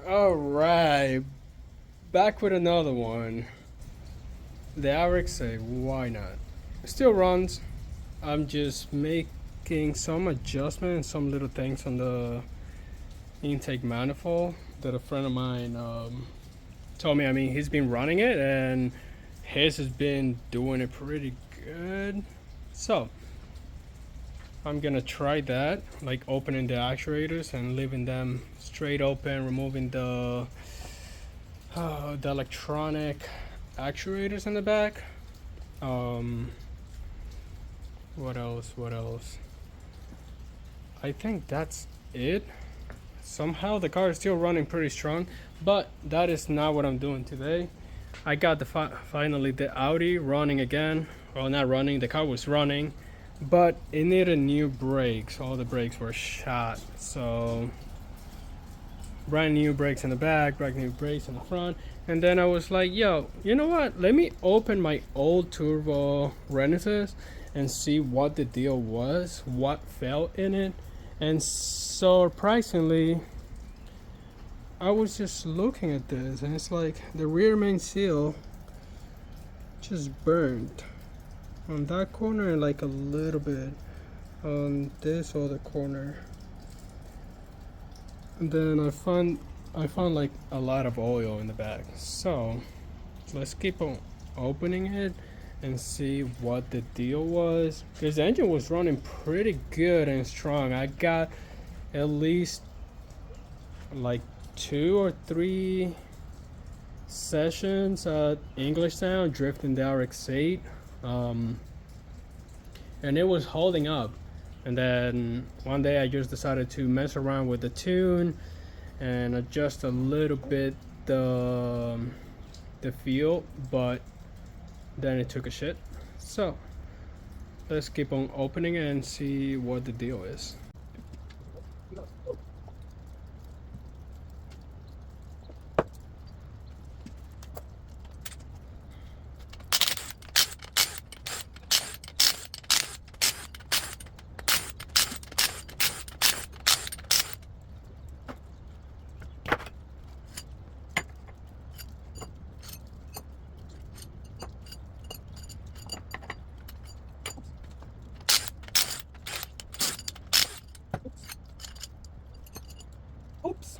Alright, back with another one. The RX-8, why not? It still runs. I'm just making some adjustments, some little things on the intake manifold that a friend of mine told me. I mean, he's been running it and his has been doing it pretty good. So, I'm gonna try that, like opening the actuators and leaving them straight open, removing the electronic actuators in the back. What else? What else? I think that's it. Somehow the car is still running pretty strong, but that is not what I'm doing today. I got the finally the Audi running again. Well, not running. The car was running, but it needed new brakes. All the brakes were shot, so brand new brakes in the back, brand new brakes in the front. And then I was like, yo, you know what? Let me open my old turbo Renesis and see what the deal was, what fell in it. And surprisingly, I was just looking at this and it's like the rear main seal just burned on that corner and like a little bit on this other corner. And then I found like a lot of oil in the back. So let's keep on opening it and see what the deal was, because the engine was running pretty good and strong. I got at least like 2 or 3 sessions at English Town drifting the RX-8, and it was holding up. And then one day I just decided to mess around with the tune and adjust a little bit the feel, but then it took a shit. So let's keep on opening it and see what the deal is. Oops.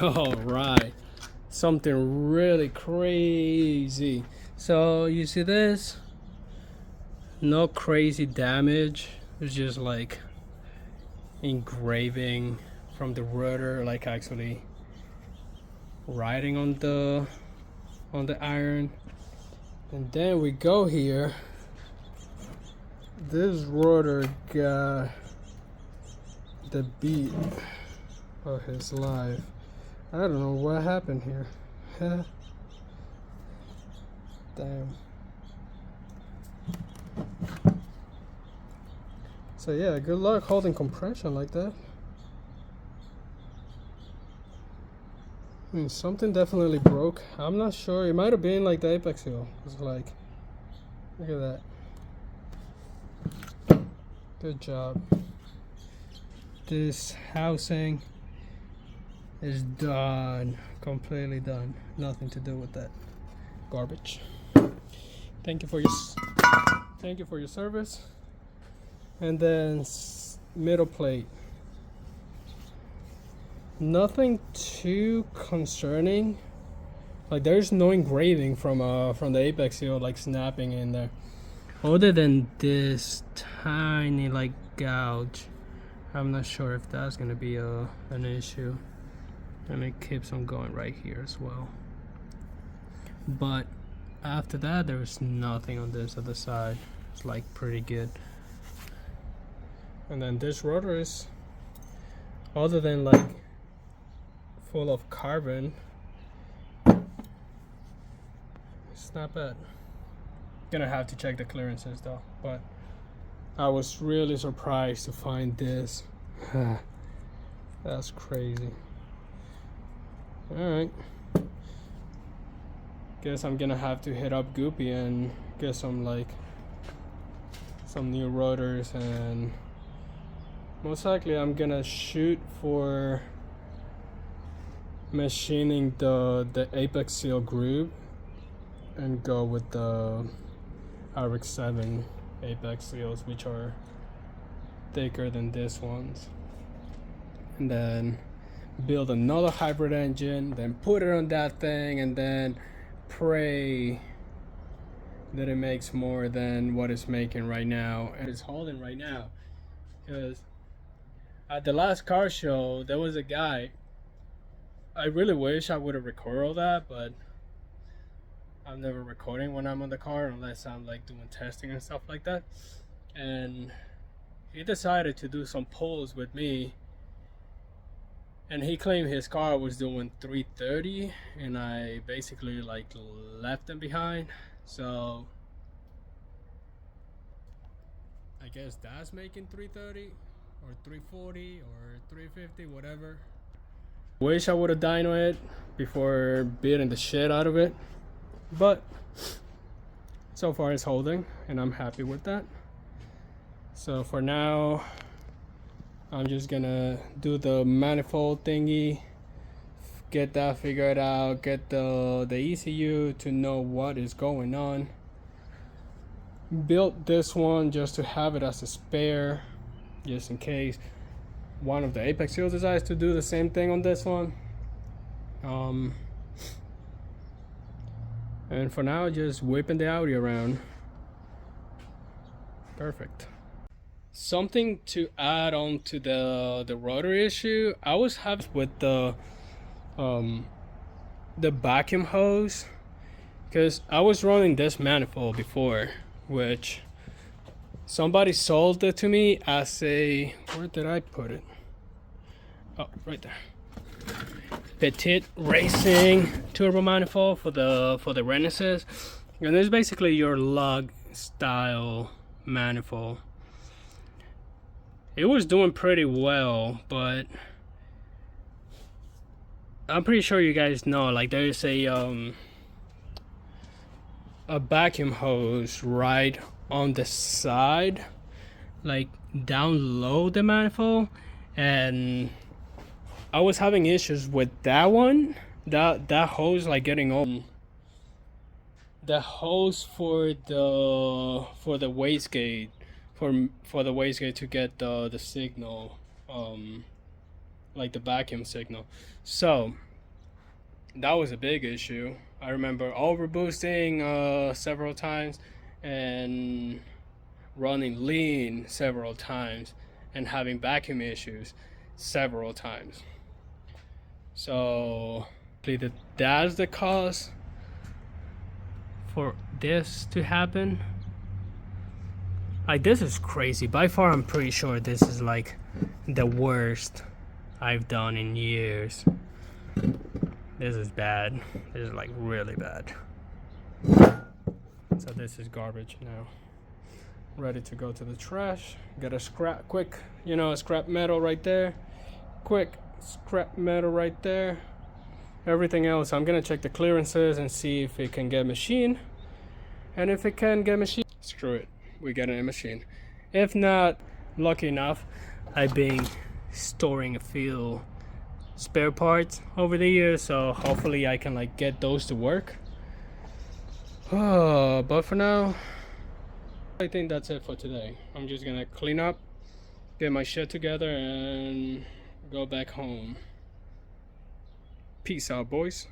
All right, something really crazy. So you see this? No crazy damage. It's just like engraving from the rotor, like actually writing on the iron. And then we go here. This rotor got the beat of his life. I don't know what happened here. Damn. So yeah, good luck holding compression like that. Something definitely broke. I'm not sure. It might have been like the apex seal. It's like, look at that. Good job. This housing is done. Completely done. Nothing to do with that garbage. Thank you for your service. And then middle plate. Nothing too concerning. Like there's no engraving from the apex seal like snapping in there, other than this tiny like gouge. I'm not sure if that's gonna be an issue, and it keeps on going right here as well. But after that, there's nothing on this other side. It's like pretty good. And then this rotor is, other than like full of carbon, it's not bad. Gonna have to check the clearances though, but I was really surprised to find this. That's crazy. Alright, guess I'm gonna have to hit up Goopy and get some new rotors, and most likely I'm gonna shoot for machining the apex seal groove and go with the RX-7 apex seals, which are thicker than this ones, and then build another hybrid engine, then put it on that thing, and then pray that it makes more than what it's making right now and it's holding right now. Because at the last car show there was a guy, I really wish I would have recorded all that, but I'm never recording when I'm on the car unless I'm like doing testing and stuff like that. And he decided to do some pulls with me, and he claimed his car was doing 330, and I basically like left him behind. So I guess that's making 330 or 340 or 350, whatever. Wish I would have dynoed it before beating the shit out of it, but so far it's holding and I'm happy with that. So for now I'm just gonna do the manifold thingy, get that figured out, get the ECU to know what is going on. Built this one just to have it as a spare, just in case one of the apex seals decides to do the same thing on this one. And for now, just whipping the Audi around. Perfect. Something to add on to the rotor issue, I was having with the vacuum hose, because I was running this manifold before, which somebody sold it to me as a, where did I put it? Oh, right there. Petite Racing turbo manifold for the Renesis, and it's basically your lug style manifold. It was doing pretty well, but I'm pretty sure you guys know, like there's a vacuum hose right on the side, like down low the manifold, and I was having issues with that one, that hose, like getting on the hose for the wastegate, for the wastegate to get the signal, like the vacuum signal. So that was a big issue. I remember overboosting several times and running lean several times and having vacuum issues several times. So that's the cause for this to happen. Like, this is crazy. By far, I'm pretty sure this is like the worst I've done in years. This is bad. This is like really bad. So this is garbage now. Ready to go to the trash. Get a quick scrap metal right there. Quick scrap metal right there. Everything else, I'm gonna check the clearances and see if it can get machined. And if it can get machined, screw it, we get a machine. If not, lucky enough, I've been storing a few spare parts over the years, so hopefully I can like get those to work. But for now, I think that's it for today. I'm just gonna clean up, get my shit together, and go back home. Peace out, boys.